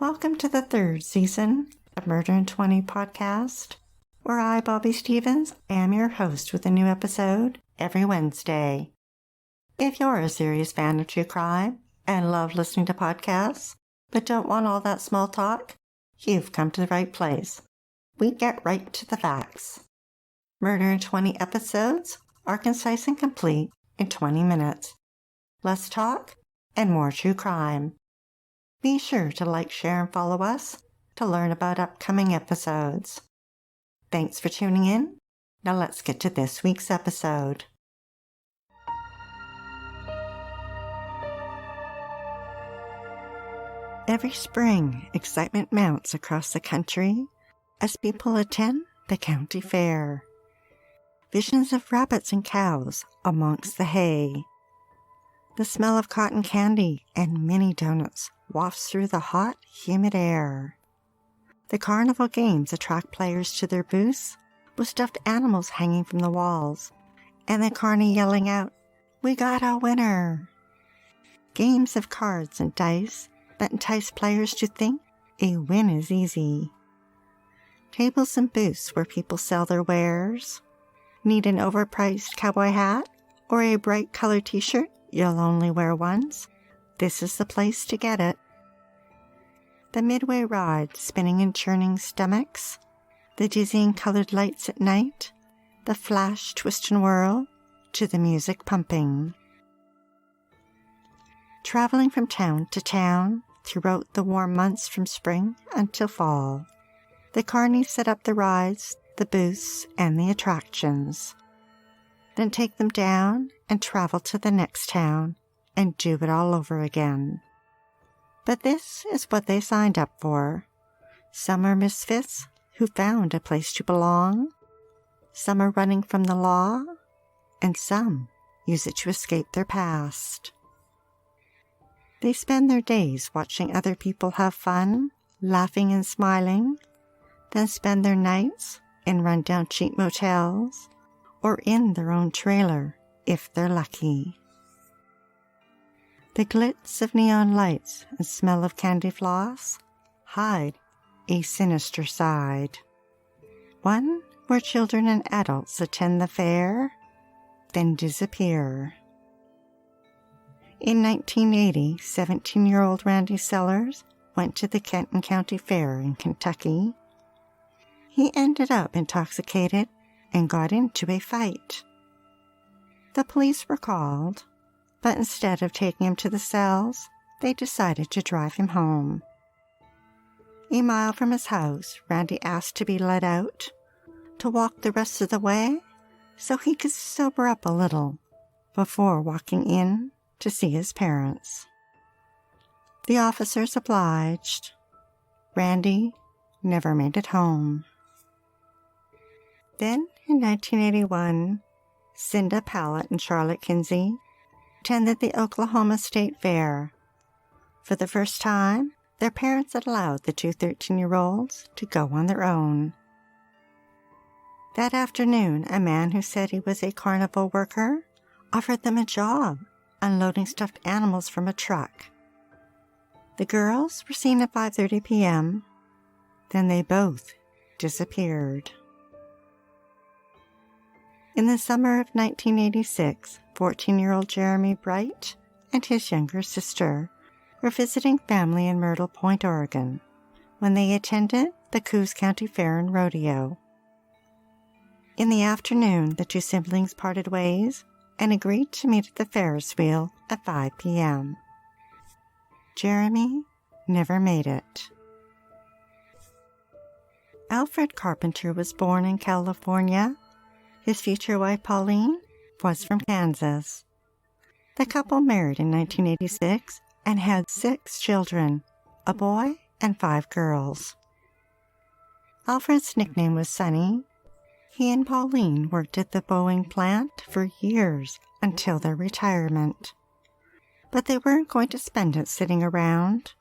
Welcome to the third season of Murder in 20 podcast, where I, Bobby Stevens, am your host with a new episode every Wednesday. If you're a serious fan of true crime and love listening to podcasts, but don't want all that small talk, you've come to the right place. We get right to the facts. Murder in 20 episodes are concise and complete in 20 minutes. Less talk and more true crime. Be sure to like, share, and follow us to learn about upcoming episodes. Thanks for tuning in. Now let's get to this week's episode. Every spring, excitement mounts across the country as people attend the county fair. Visions of rabbits and cows amongst the hay. The smell of cotton candy and mini donuts wafts through the hot, humid air. The carnival games attract players to their booths with stuffed animals hanging from the walls, and the carny yelling out, "We got a winner!" Games of cards and dice that entice players to think a win is easy. Tables and booths where people sell their wares. Need an overpriced cowboy hat or a bright colored t-shirt you'll only wear once? This is the place to get it. The midway ride spinning and churning stomachs, the dizzying colored lights at night, the flash, twist, and whirl, to the music pumping. Traveling from town to town throughout the warm months from spring until fall, the Carnies set up the rides, the booths, and the attractions. Then take them down and travel to the next town and do it all over again. But this is what they signed up for. Some are misfits who found a place to belong. Some are running from the law, and some use it to escape their past. They spend their days watching other people have fun, laughing and smiling, then spend their nights in run-down cheap motels or in their own trailer if they're lucky. The glitz of neon lights and smell of candy floss hide a sinister side. One where children and adults attend the fair, then disappear. In 1980, 17-year-old Randy Sellers went to the Kenton County Fair in Kentucky. He ended up intoxicated and got into a fight. The police were called, but instead of taking him to the cells, they decided to drive him home. A mile from his house, Randy asked to be let out to walk the rest of the way so he could sober up a little before walking in to see his parents. The officers obliged. Randy never made it home. Then, in 1981, Cinda Pallett and Charlotte Kinsey attended the Oklahoma State Fair. For the first time, their parents had allowed the two 13-year-olds to go on their own. That afternoon, a man who said he was a carnival worker offered them a job unloading stuffed animals from a truck. The girls were seen at 5:30 p.m. Then they both disappeared. In the summer of 1986, 14-year-old Jeremy Bright and his younger sister were visiting family in Myrtle Point, Oregon, when they attended the Coos County Fair and Rodeo. In the afternoon, the two siblings parted ways and agreed to meet at the Ferris wheel at 5 p.m. Jeremy never made it. Alfred Carpenter was born in California. His future wife, Pauline, was from Kansas. The couple married in 1986 and had 6 children, a boy and 5 girls. Alfred's nickname was Sonny. He and Pauline worked at the Boeing plant for years until their retirement. But they weren't going to spend it sitting around.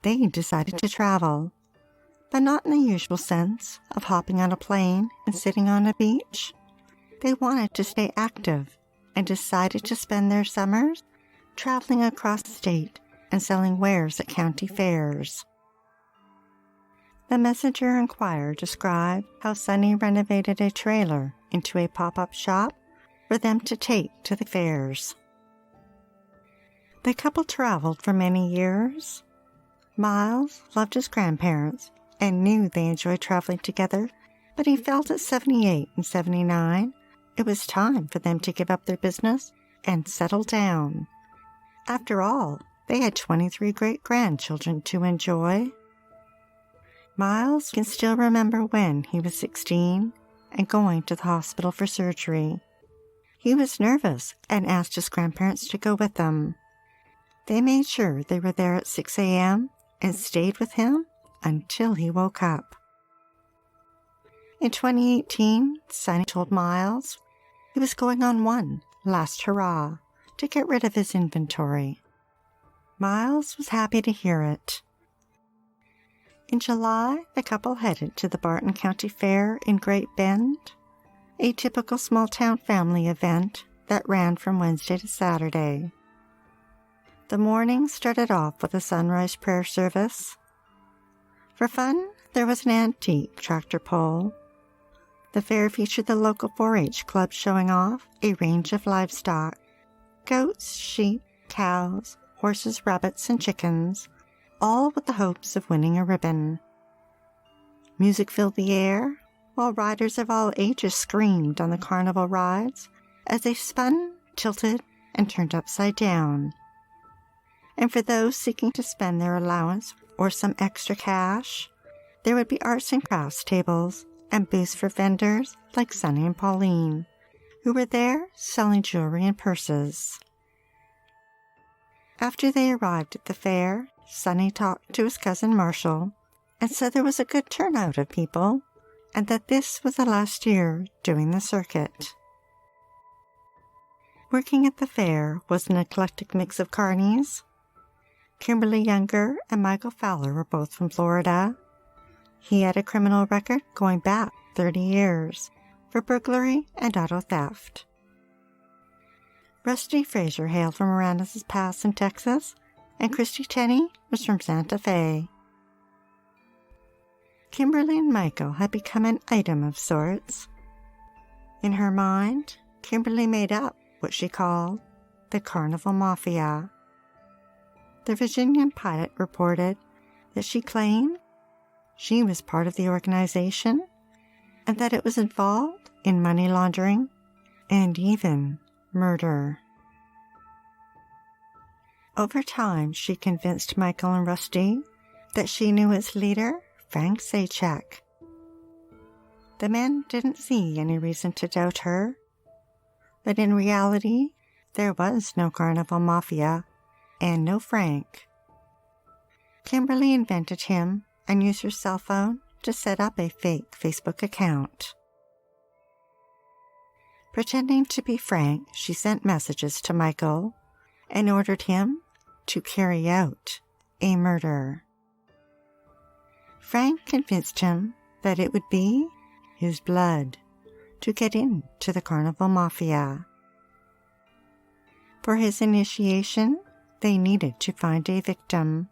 They decided to travel, but not in the usual sense of hopping on a plane and sitting on a beach. They wanted to stay active and decided to spend their summers traveling across the state and selling wares at county fairs. The Messenger-Inquirer described how Sonny renovated a trailer into a pop-up shop for them to take to the fairs. The couple traveled for many years. Miles loved his grandparents and knew they enjoyed traveling together, but he felt at 78 and 79 it was time for them to give up their business and settle down. After all, they had 23 great-grandchildren to enjoy. Miles can still remember when he was 16 and going to the hospital for surgery. He was nervous and asked his grandparents to go with him. They made sure they were there at 6 a.m. and stayed with him until he woke up. In 2018, Sonny told Miles he was going on one last hurrah to get rid of his inventory. Miles was happy to hear it. In July, the couple headed to the Barton County Fair in Great Bend, a typical small-town family event that ran from Wednesday to Saturday. The morning started off with a sunrise prayer service. For fun, there was an antique tractor pull. The fair featured the local 4-H club showing off a range of livestock: goats, sheep, cows, horses, rabbits, and chickens, all with the hopes of winning a ribbon. Music filled the air, while riders of all ages screamed on the carnival rides as they spun, tilted, and turned upside down. And for those seeking to spend their allowance or some extra cash, there would be arts and crafts tables and booths for vendors like Sonny and Pauline, who were there selling jewelry and purses. After they arrived at the fair, Sonny talked to his cousin Marshall and said there was a good turnout of people and that this was the last year doing the circuit. Working at the fair was an eclectic mix of Carnies. Kimberly Younger and Michael Fowler were both from Florida. He had a criminal record going back 30 years for burglary and auto theft. Rusty Fraser hailed from Aransas Pass in Texas, and Christy Tenney was from Santa Fe. Kimberly and Michael had become an item of sorts. In her mind, Kimberly made up what she called the Carnival Mafia. The Virginian Pilot reported that she claimed she was part of the organization and that it was involved in money laundering and even murder. Over time, she convinced Michael and Rusty that she knew its leader, Frank Zajac. The men didn't see any reason to doubt her, but in reality, there was no Carnival Mafia and no Frank. Kimberly invented him and used her cell phone to set up a fake Facebook account. Pretending to be Frank, she sent messages to Michael and ordered him to carry out a murder. Frank convinced him that it would be his blood to get into the Carnival Mafia. For his initiation, they needed to find a victim,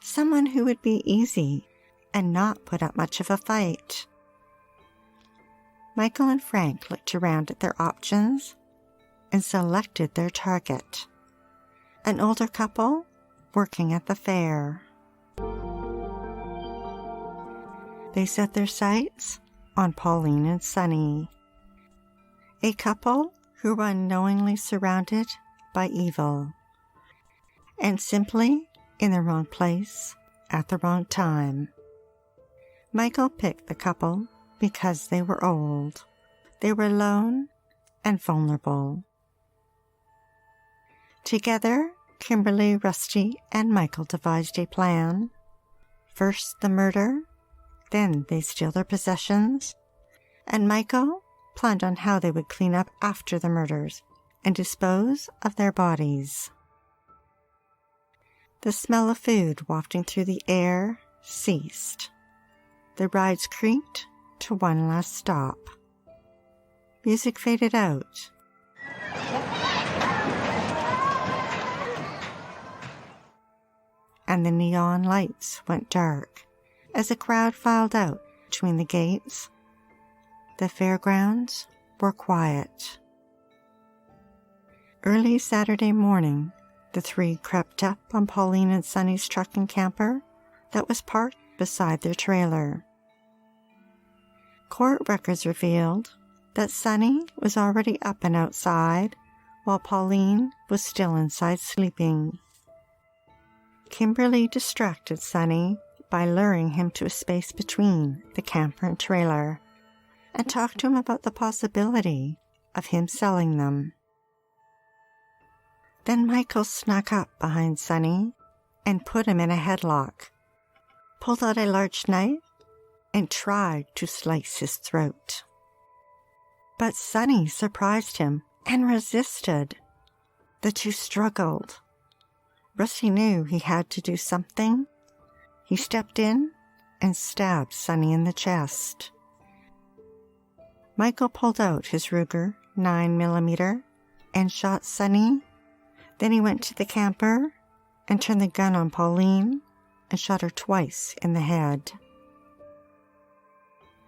someone who would be easy and not put up much of a fight. Michael and Frank looked around at their options and selected their target, an older couple working at the fair. They set their sights on Pauline and Sonny, a couple who were unknowingly surrounded by evil and simply in the wrong place at the wrong time. Michael picked the couple because they were old. They were alone and vulnerable. Together, Kimberly, Rusty, and Michael devised a plan. First the murder, then they steal their possessions, and Michael planned on how they would clean up after the murders and dispose of their bodies. The smell of food wafting through the air ceased. The rides creaked to one last stop. Music faded out. And the neon lights went dark as a crowd filed out between the gates. The fairgrounds were quiet. Early Saturday morning, the three crept up on Pauline and Sonny's truck and camper that was parked beside their trailer. Court records revealed that Sonny was already up and outside, while Pauline was still inside sleeping. Kimberly distracted Sonny by luring him to a space between the camper and trailer and talked to him about the possibility of him selling them. Then Michael snuck up behind Sonny and put him in a headlock, pulled out a large knife, and tried to slice his throat. But Sonny surprised him and resisted. The two struggled. Rusty knew he had to do something. He stepped in and stabbed Sonny in the chest. Michael pulled out his Ruger 9mm and shot Sonny. Then he went to the camper and turned the gun on Pauline and shot her twice in the head.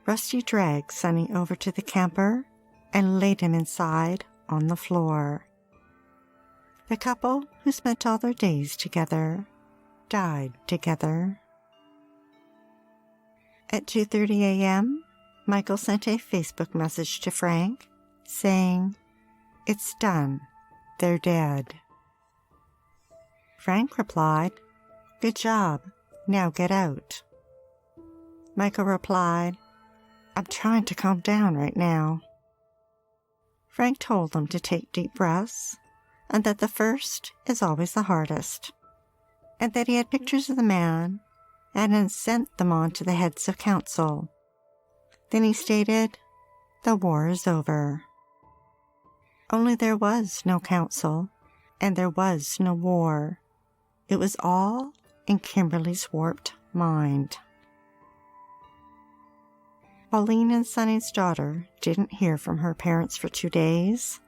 Rusty dragged Sonny over to the camper and laid him inside on the floor. The couple, who spent all their days together, died together. At 2:30 a.m., Michael sent a Facebook message to Frank saying, "It's done. They're dead." Frank replied, "Good job. Now get out." Michael replied, "I'm trying to calm down right now." Frank told them to take deep breaths and that the first is always the hardest, and that he had pictures of the man and had sent them on to the heads of council. Then he stated, "The war is over." Only there was no council, and there was no war. It was all in Kimberly's warped mind. Pauline and Sonny's daughter didn't hear from her parents for 2 days.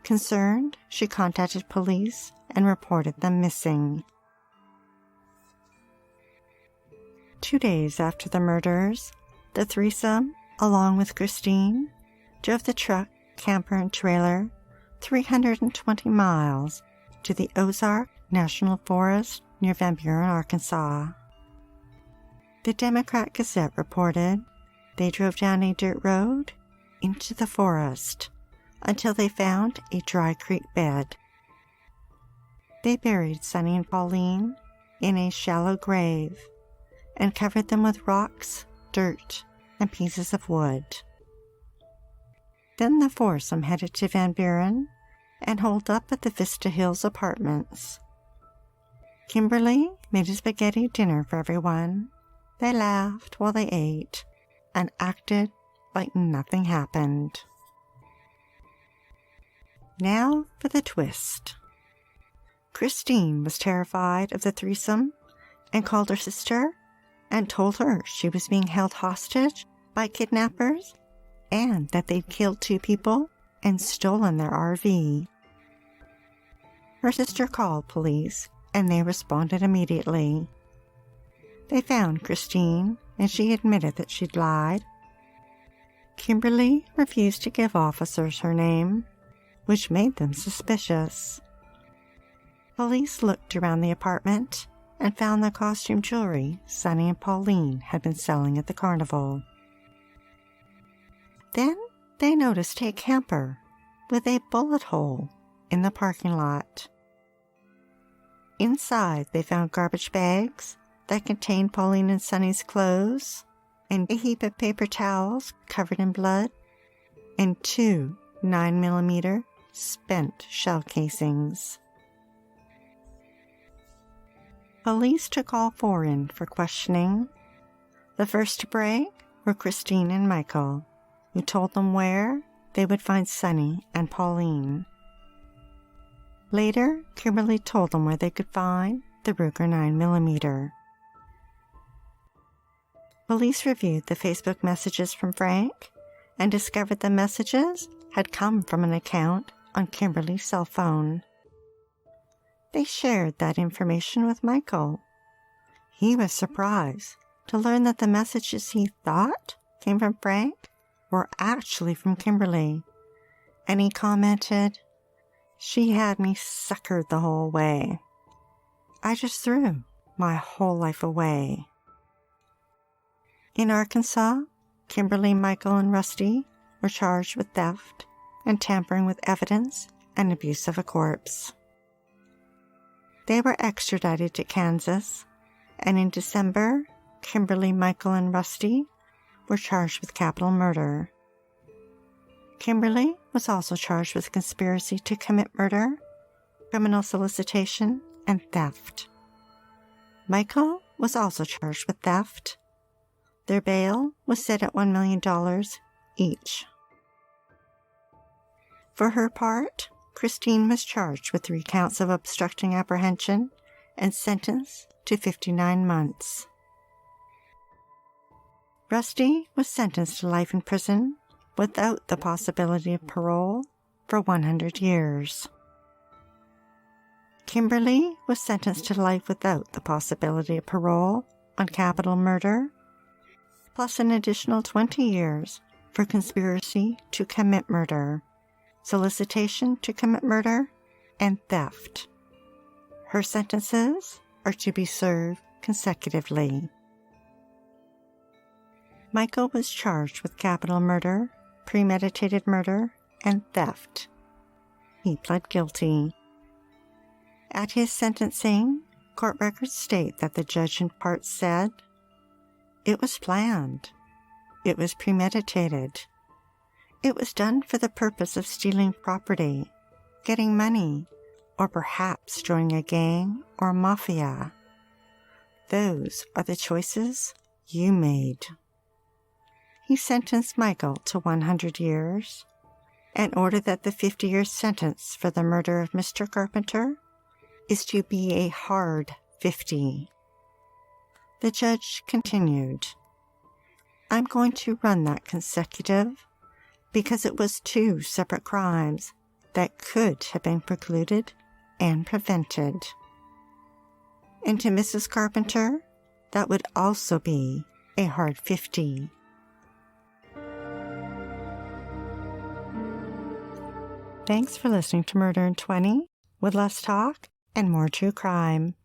Concerned, she contacted police and reported them missing. 2 days after the murders, the threesome, along with Christine, drove the truck, camper, and trailer 320 miles to the Ozark National Forest near Van Buren, Arkansas. The Democrat Gazette reported they drove down a dirt road into the forest until they found a dry creek bed. They buried Sonny and Pauline in a shallow grave and covered them with rocks, dirt, and pieces of wood. Then the foursome headed to Van Buren and holed up at the Vista Hills apartments. Kimberly made a spaghetti dinner for everyone. They laughed while they ate and acted like nothing happened. Now for the twist. Christine was terrified of the threesome and called her sister and told her she was being held hostage by kidnappers and that they'd killed 2 people and stolen their RV. Her sister called police and they responded immediately. They found Christine and she admitted that she'd lied. Kimberly refused to give officers her name, which made them suspicious. Police looked around the apartment and found the costume jewelry Sonny and Pauline had been selling at the carnival. Then they noticed a camper with a bullet hole in the parking lot. Inside, they found garbage bags that contained Pauline and Sonny's clothes, and a heap of paper towels covered in blood, and 2 9mm spent shell casings. Police took all 4 in for questioning. The first to break were Christine and Michael, who told them where they would find Sonny and Pauline. Later, Kimberly told them where they could find the Ruger 9mm. Police reviewed the Facebook messages from Frank and discovered the messages had come from an account on Kimberly's cell phone. They shared that information with Michael. He was surprised to learn that the messages he thought came from Frank were actually from Kimberly. And he commented, "She had me suckered the whole way. I just threw my whole life away." In Arkansas, Kimberly, Michael, and Rusty were charged with theft and tampering with evidence and abuse of a corpse. They were extradited to Kansas, and in December, Kimberly, Michael, and Rusty were charged with capital murder. Kimberly was also charged with conspiracy to commit murder, criminal solicitation, and theft. Michael was also charged with theft. Their bail was set at $1 million each. For her part, Christine was charged with 3 counts of obstructing apprehension and sentenced to 59 months. Rusty was sentenced to life in prison without the possibility of parole for 100 years. Kimberly was sentenced to life without the possibility of parole on capital murder, plus an additional 20 years for conspiracy to commit murder, solicitation to commit murder, and theft. Her sentences are to be served consecutively. Michael was charged with capital murder, premeditated murder, and theft. He pled guilty. At his sentencing, court records state that the judge in part said, "It was planned. It was premeditated. It was done for the purpose of stealing property, getting money, or perhaps joining a gang or mafia. Those are the choices you made." He sentenced Michael to 100 years and ordered that the 50-year sentence for the murder of Mr. Carpenter is to be a hard 50. The judge continued, "I'm going to run that consecutive because it was 2 separate crimes that could have been precluded and prevented." And to Mrs. Carpenter, that would also be a hard 50. Thanks for listening to Murder in 20 with less talk and more true crime.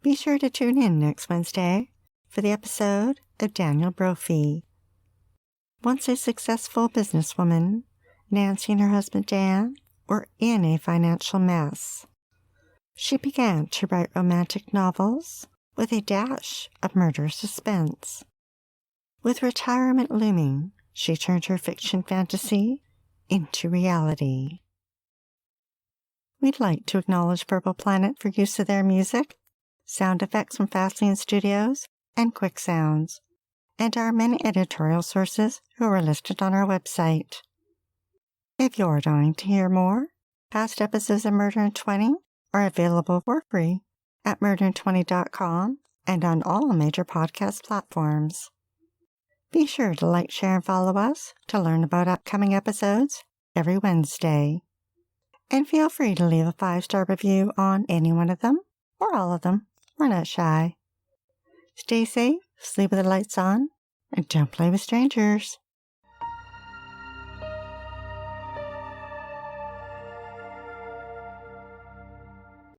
Be sure to tune in next Wednesday for the episode of Daniel Brophy. Once a successful businesswoman, Nancy and her husband Dan were in a financial mess. She began to write romantic novels with a dash of murder suspense. With retirement looming, she turned her fiction fantasy into reality. We'd like to acknowledge Purple Planet for use of their music, sound effects from Fastlane Studios, and Quick Sounds, and our many editorial sources who are listed on our website. If you're dying to hear more, past episodes of Murder in 20 are available for free at murderin20.com and on all major podcast platforms. Be sure to like, share, and follow us to learn about upcoming episodes every Wednesday. And feel free to leave a 5-star review on any one of them, or all of them. We're not shy. Stay safe, sleep with the lights on, and don't play with strangers.